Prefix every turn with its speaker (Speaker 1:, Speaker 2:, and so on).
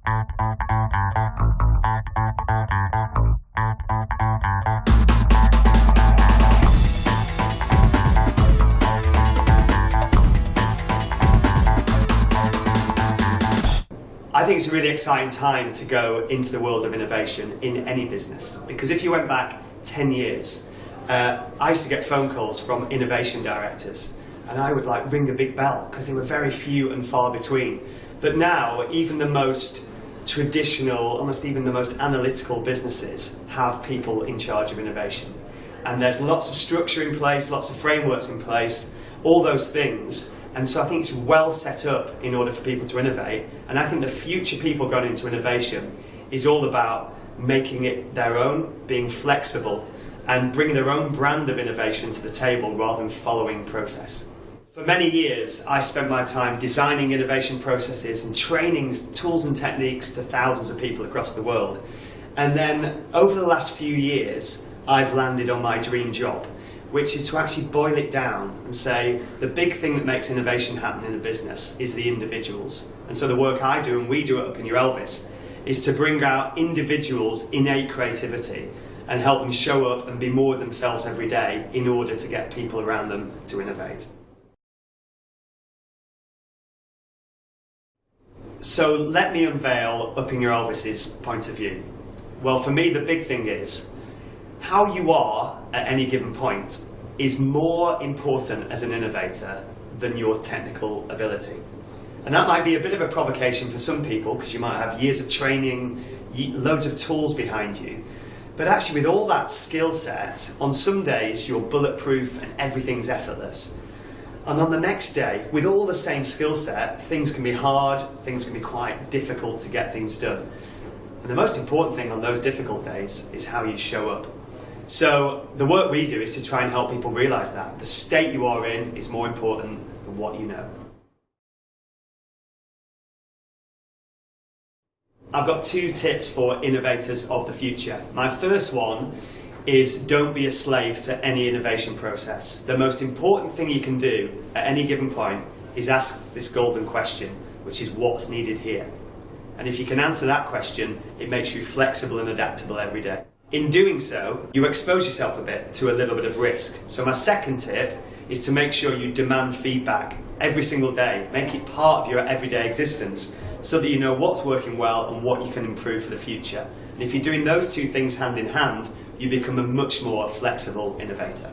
Speaker 1: I think it's a really exciting time to go into the world of innovation in any business, because if you went back 10 years, I used to get phone calls from innovation directors and I would ring a big bell because they were very few and far between. But now even the most traditional, almost even the most analytical businesses have people in charge of innovation. And there's lots of structure in place, lots of frameworks in place, all those things. And so I think it's well set up in order for people to innovate. And I think the future people going into innovation is all about making it their own, being flexible, and bringing their own brand of innovation to the table rather than following process. For many years, I spent my time designing innovation processes and training tools and techniques to thousands of people across the world. And then over the last few years, I've landed on my dream job, which is to actually boil it down and say the big thing that makes innovation happen in a business is the individuals. And so the work I do, and we do at Upping, Elvis, is to bring out individuals' innate creativity and help them show up and be more themselves every day in order to get people around them to innovate. So let me unveil Upping Elvis's point of view. Well, for me, the big thing is how you are at any given point is more important as an innovator than your technical ability. And that might be a bit of a provocation for some people because you might have years of training, loads of tools behind you. But actually with all that skill set, on some days you're bulletproof and everything's effortless. And on the next day, with all the same skill set, things can be hard, things can be quite difficult to get things done. And the most important thing on those difficult days is how you show up. So the work we do is to try and help people realise that the state you are in is more important than what you know. I've got 2 tips for innovators of the future. My first one is don't be a slave to any innovation process. The most important thing you can do at any given point is ask this golden question, which is what's needed here. And if you can answer that question, it makes you flexible and adaptable every day. In doing so, you expose yourself a bit to a little bit of risk. So my second tip is to make sure you demand feedback every single day. Make it part of your everyday existence so that you know what's working well and what you can improve for the future. And if you're doing those 2 things hand in hand, you become a much more flexible innovator.